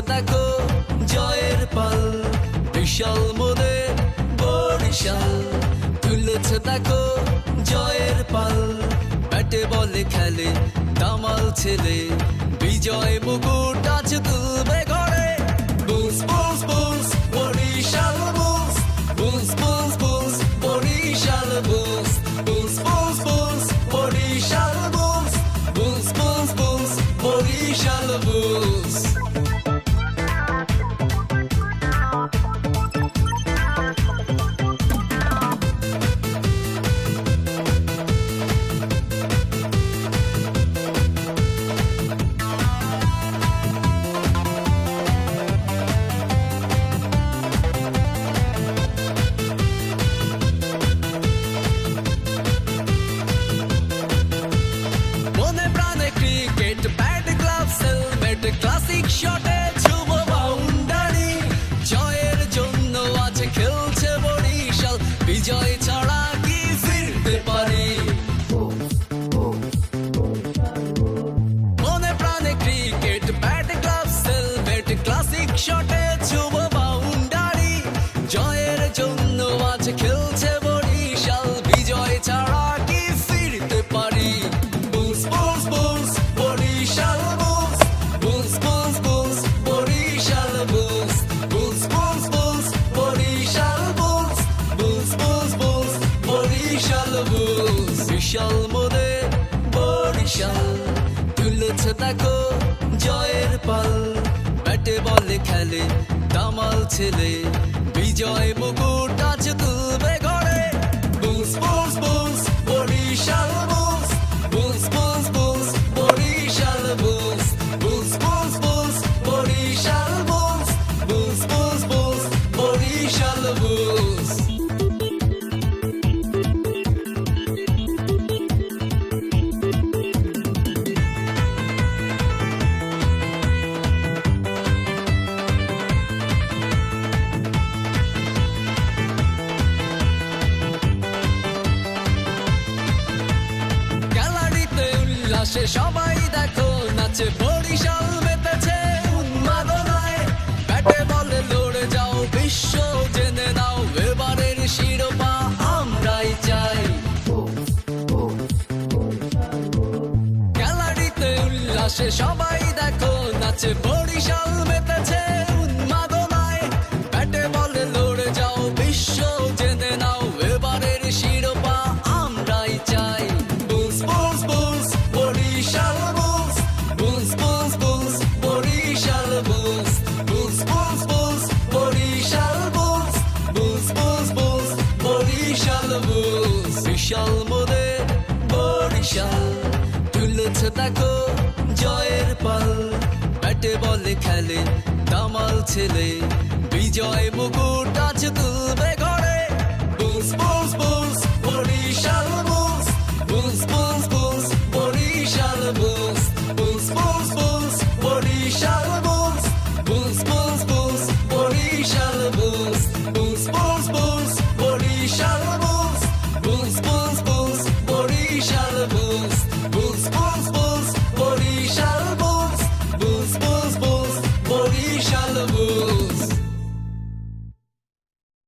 দেখো জয়ের পাল, বিশাল মনে বরিশাল। তুলেছে দেখো জয়ের পাল, ব্যাটে বলে খেলে দামাল ছেলে, বিজয় মুকুট আজ তুলবে ঘরে। Bulls Bulls Bulls Barishal Bulls, Bulls Bulls Bulls Barishal Bulls, Bulls Bulls Bulls Barishal Bulls, Bulls Bulls Bulls Barishal Bulls. Classic শটে ছোঁব বাউন্ডারি, জয়ের জন্য আজ খেলছে বরিশাল, বিজয় ছাড়া কি ফিরতে পারি। মনে প্রাণে cricket bat gloves helmet, classic শটে ছোঁব বাউন্ডারি, জয়ের জন্য আজ খেলছে বরিশাল, বিজয় ছাড়া কি ফিরতে পারি। Bulls Bulls Bulls Barishal Bulls, Bulls Bulls Bulls Barishal Bulls, Bulls Bulls Bulls Barishal Bulls, Bulls Bulls Bulls Barishal Bulls. বিশাল মনে বরিশাল, তুলেছে দেখো জয়ের পাল, ব্যাটে বলে খেলে দামাল ছেলে, বিজয় মুকুট আজ তুলবে ঘরে। Bulls Bulls Bulls Barishal Bulls, Bulls Bulls Bulls Barishal Bulls, Bulls Bulls Bulls Barishal Bulls, Bulls Bulls Bulls Barishal Bulls. গ্যালারিতে উল্লাসে সবাই দেখো নাচে, বরিশাল মেতেছে উন্মাদনায়, ব্যাটে বলে লড়ে যাও বিশ্ব জেনে নাও, এবারের শিরোপা আমরাই চাই। গ্যালারিতে উল্লাসে সবাই দেখো নাচে, বরিশাল মেতেছে উন্মাদনায়, ব্যাটে বলে লড়ে যাও বিশ্ব জেনে নাও, এবারের শিরোপা আমরাই চাই। Bulls Bulls Bulls Barishal Bulls, Bulls Bulls Bulls Barishal Bulls, Bulls Bulls Bulls Barishal Bulls, Bulls Bulls Bulls Barishal Bulls. বিশাল মনে বরিশাল, তুলেছে দেখো জয়ের পাল, ব্যাটে বলে খেলে দামাল ছেলে, বিজয় মুকুট আজ তুলবে ঘরে। Bulls Bulls Bulls Barishal Bulls, Bulls Bulls Bulls Barishal bull's,